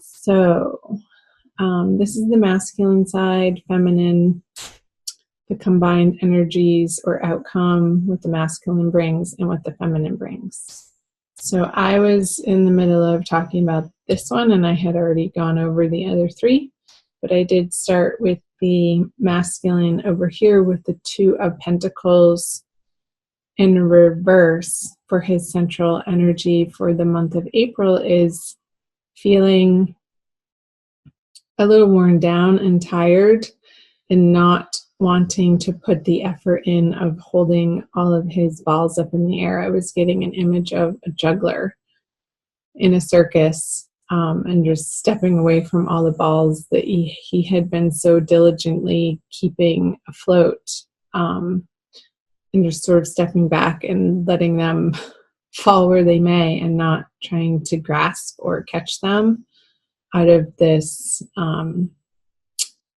So, this is the masculine side, feminine, the combined energies or outcome, what the masculine brings and what the feminine brings. So I was in the middle of talking about this one, and I had already gone over the other three, but I did start with the masculine over here with the Two of Pentacles in reverse. For his central energy for the month of April is feeling a little worn down and tired and not wanting to put the effort in of holding all of his balls up in the air. I was getting an image of a juggler in a circus, and just stepping away from all the balls that he had been so diligently keeping afloat, and just sort of stepping back and letting them fall where they may and not trying to grasp or catch them out of this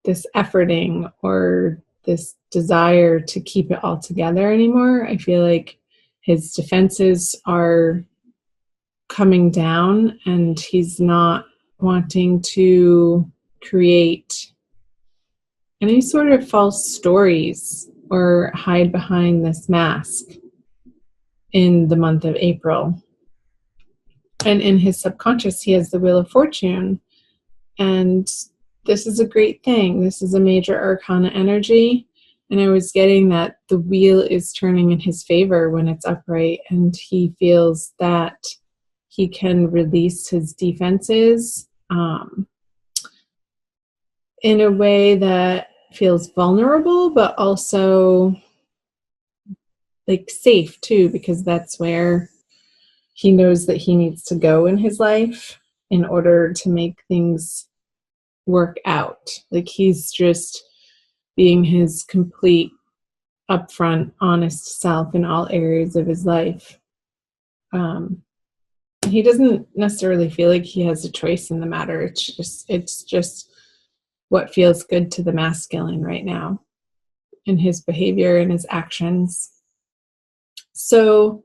this efforting or this desire to keep it all together anymore. I feel like his defenses are coming down and he's not wanting to create any sort of false stories or hide behind this mask in the month of April. And in his subconscious, he has the Wheel of Fortune. And this is a great thing. This is a major arcana energy. And I was getting that the wheel is turning in his favor when it's upright, and he feels that he can release his defenses in a way that feels vulnerable, but also like safe too, because that's where he knows that he needs to go in his life in order to make things work out. Like he's just being his complete, upfront, honest self in all areas of his life. He doesn't necessarily feel like he has a choice in the matter. It's just what feels good to the masculine right now in his behavior and his actions. So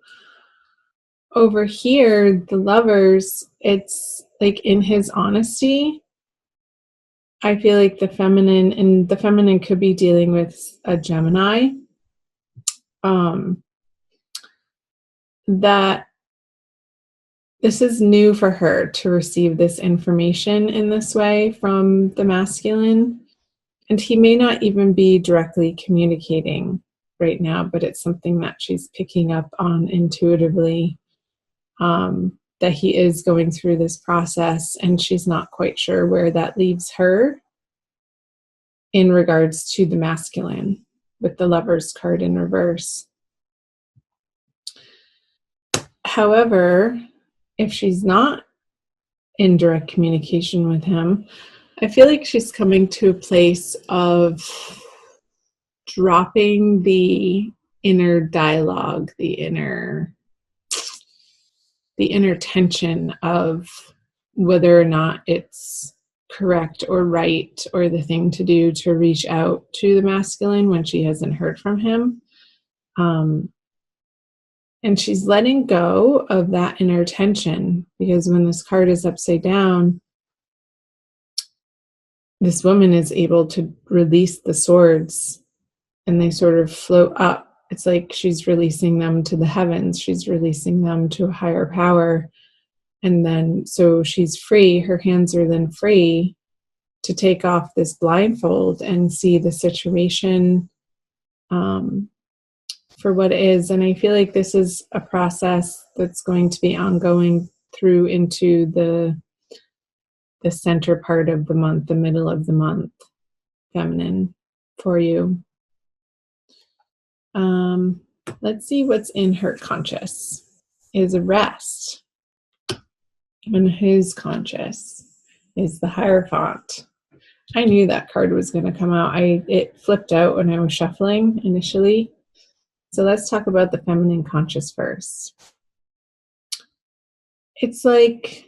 over here, the Lovers, it's like in his honesty, I feel like the feminine could be dealing with a Gemini, that this is new for her to receive this information in this way from the masculine. And he may not even be directly communicating right now, but it's something that she's picking up on intuitively, that he is going through this process, and she's not quite sure where that leaves her in regards to the masculine with the Lovers card in reverse. However, if she's not in direct communication with him, I feel like she's coming to a place of dropping the inner dialogue, the inner tension of whether or not it's correct or right or the thing to do to reach out to the masculine when she hasn't heard from him. And she's letting go of that inner tension, because when this card is upside down, this woman is able to release the swords and they sort of float up. It's like she's releasing them to the heavens. She's releasing them to a higher power. And then, so she's free. Her hands are then free to take off this blindfold and see the situation for what it is. And I feel like this is a process that's going to be ongoing through into the center part of the month, the middle of the month, feminine, for you. Let's see what's in her conscious. Is rest. And who's conscious is the Hierophant. I knew that card was going to come out. It flipped out when I was shuffling initially. So let's talk about the feminine conscious first. It's like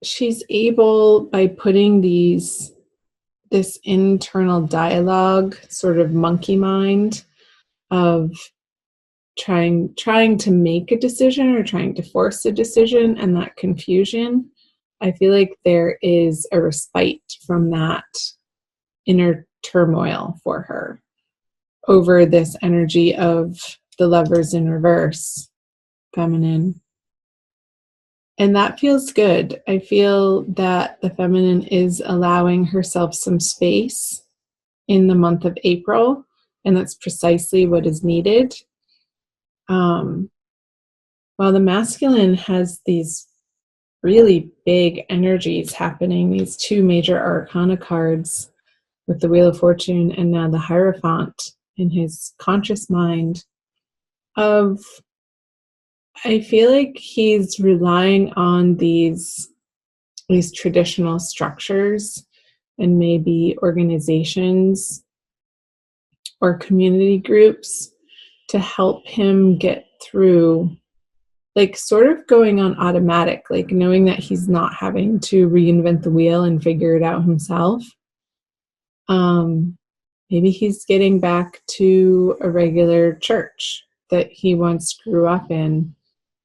she's able, by putting this internal dialogue, sort of monkey mind of trying to make a decision or trying to force a decision, and that confusion I feel like there is a respite from that inner turmoil for her over this energy of the Lovers in reverse, feminine. And that feels good. I feel that the feminine is allowing herself some space in the month of April, and that's precisely what is needed. While the masculine has these really big energies happening, these two major arcana cards with the Wheel of Fortune and now the Hierophant in his conscious mind of, I feel like he's relying on these traditional structures and maybe organizations or community groups to help him get through, like sort of going on automatic, like knowing that he's not having to reinvent the wheel and figure it out himself. Maybe he's getting back to a regular church that he once grew up in,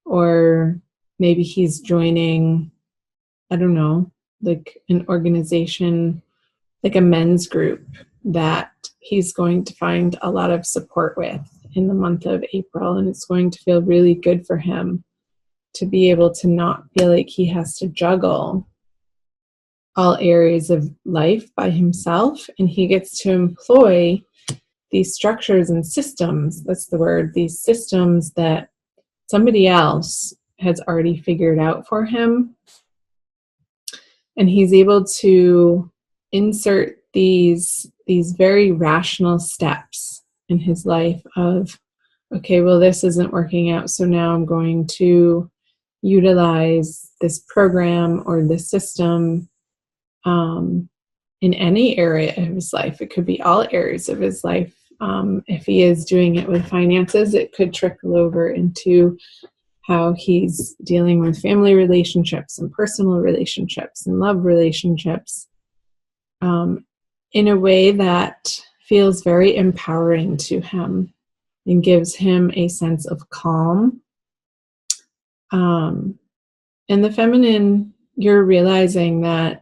or maybe he's joining, I don't know, like an organization, like a men's group that he's going to find a lot of support with in the month of April. And it's going to feel really good for him to be able to not feel like he has to juggle all areas of life by himself. And he gets to employ these structures and systems, that's the word, these systems that somebody else has already figured out for him. And he's able to insert these very rational steps in his life of, okay, well, this isn't working out, so now I'm going to utilize this program or this system in any area of his life. It could be all areas of his life. If he is doing it with finances, it could trickle over into how he's dealing with family relationships and personal relationships and love relationships in a way that feels very empowering to him and gives him a sense of calm. And the feminine, you're realizing that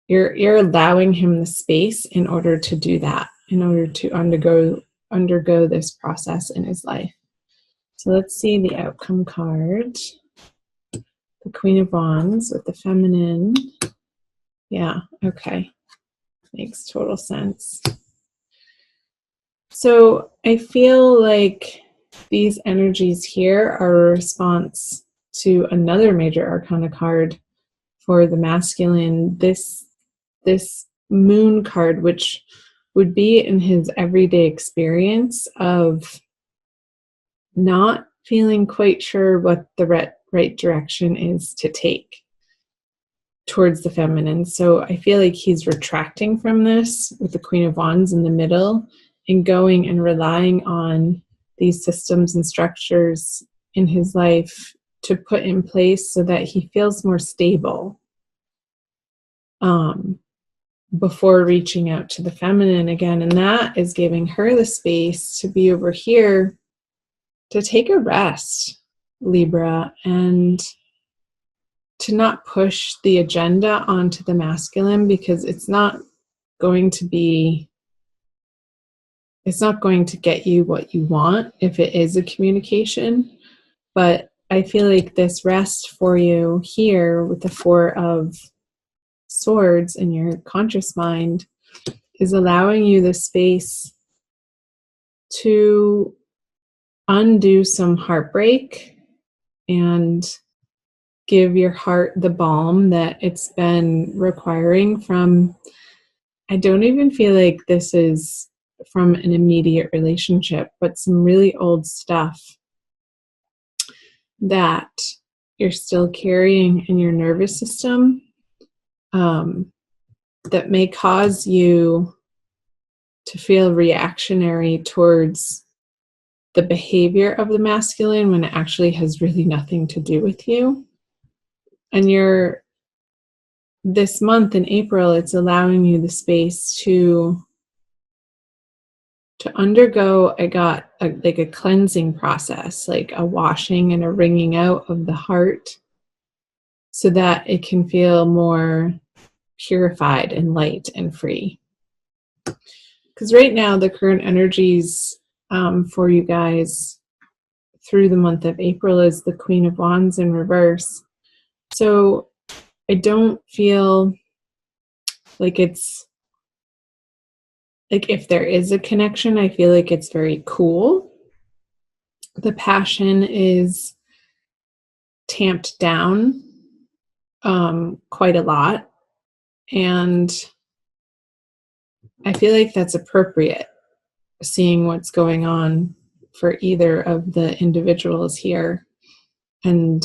you're allowing him the space in order to do that, in order to undergo this process in his life. So let's see the outcome card. The Queen of Wands with the feminine. Yeah, okay. Makes total sense. So I feel like these energies here are a response to another major arcana card for the masculine, this moon card, which would be in his everyday experience of not feeling quite sure what the right direction is to take towards the feminine. So I feel like he's retracting from this with the Queen of Wands in the middle and going and relying on these systems and structures in his life to put in place so that he feels more stable before reaching out to the feminine again. And that is giving her the space to be over here to take a rest, Libra, and to not push the agenda onto the masculine, because it's not going to get you what you want if it is a communication. But I feel like this rest for you here with the Four of Swords in your conscious mind is allowing you the space to undo some heartbreak and give your heart the balm that it's been requiring from, I don't even feel like this is from an immediate relationship, but some really old stuff that you're still carrying in your nervous system that may cause you to feel reactionary towards the behavior of the masculine when it actually has really nothing to do with you. And this month in April, it's allowing you the space to undergo a cleansing process, like a washing and a wringing out of the heart so that it can feel more purified and light and free. Because right now, the current energies for you guys through the month of April is the Queen of Wands in reverse. So I don't feel like it's, like if there is a connection, I feel like it's very cool. The passion is tamped down quite a lot. And I feel like that's appropriate, seeing what's going on for either of the individuals here. And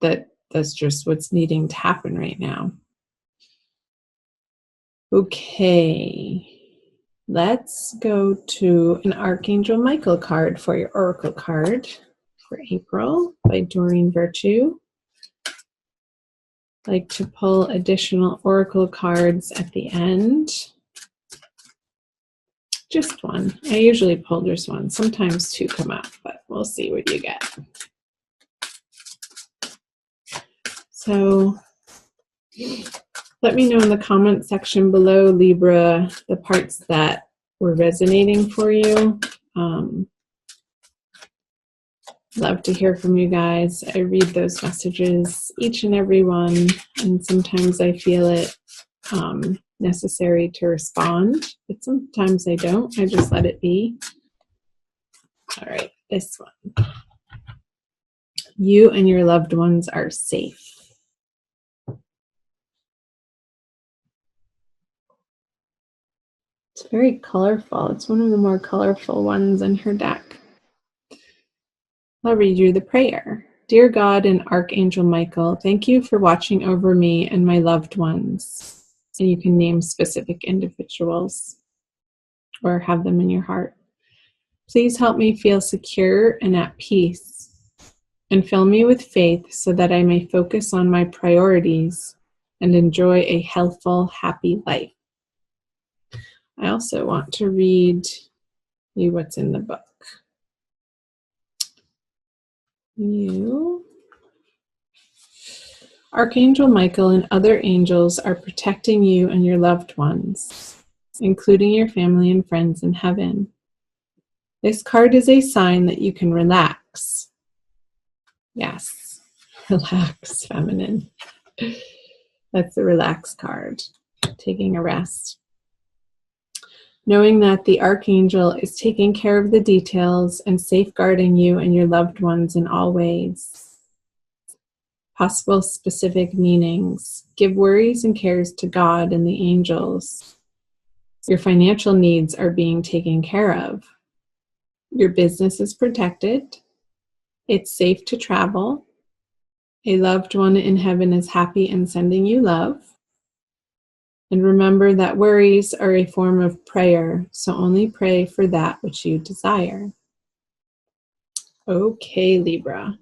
that's just what's needing to happen right now. Okay, let's go to an Archangel Michael card for your Oracle card for April by Doreen Virtue. I like to pull additional Oracle cards at the end. Just one. I usually pull just one. Sometimes two come up, but we'll see what you get. So let me know in the comment section below, Libra, the parts that were resonating for you. Love to hear from you guys. I read those messages, each and every one, and sometimes I feel it necessary to respond, but sometimes I don't. I just let it be. All right, this one. You and your loved ones are safe. It's very colorful. It's one of the more colorful ones in her deck. I'll read you the prayer. Dear God and Archangel Michael, thank you for watching over me and my loved ones. And you can name specific individuals or have them in your heart. Please help me feel secure and at peace, and fill me with faith so that I may focus on my priorities and enjoy a healthful, happy life. I also want to read you what's in the book. You, Archangel Michael and other angels are protecting you and your loved ones, including your family and friends in heaven. This card is a sign that you can relax. Yes, relax, feminine. That's the relax card, taking a rest. Knowing that the Archangel is taking care of the details and safeguarding you and your loved ones in all ways. Possible specific meanings. Give worries and cares to God and the angels. Your financial needs are being taken care of. Your business is protected. It's safe to travel. A loved one in heaven is happy and sending you love. And remember that worries are a form of prayer, so only pray for that which you desire. Okay, Libra.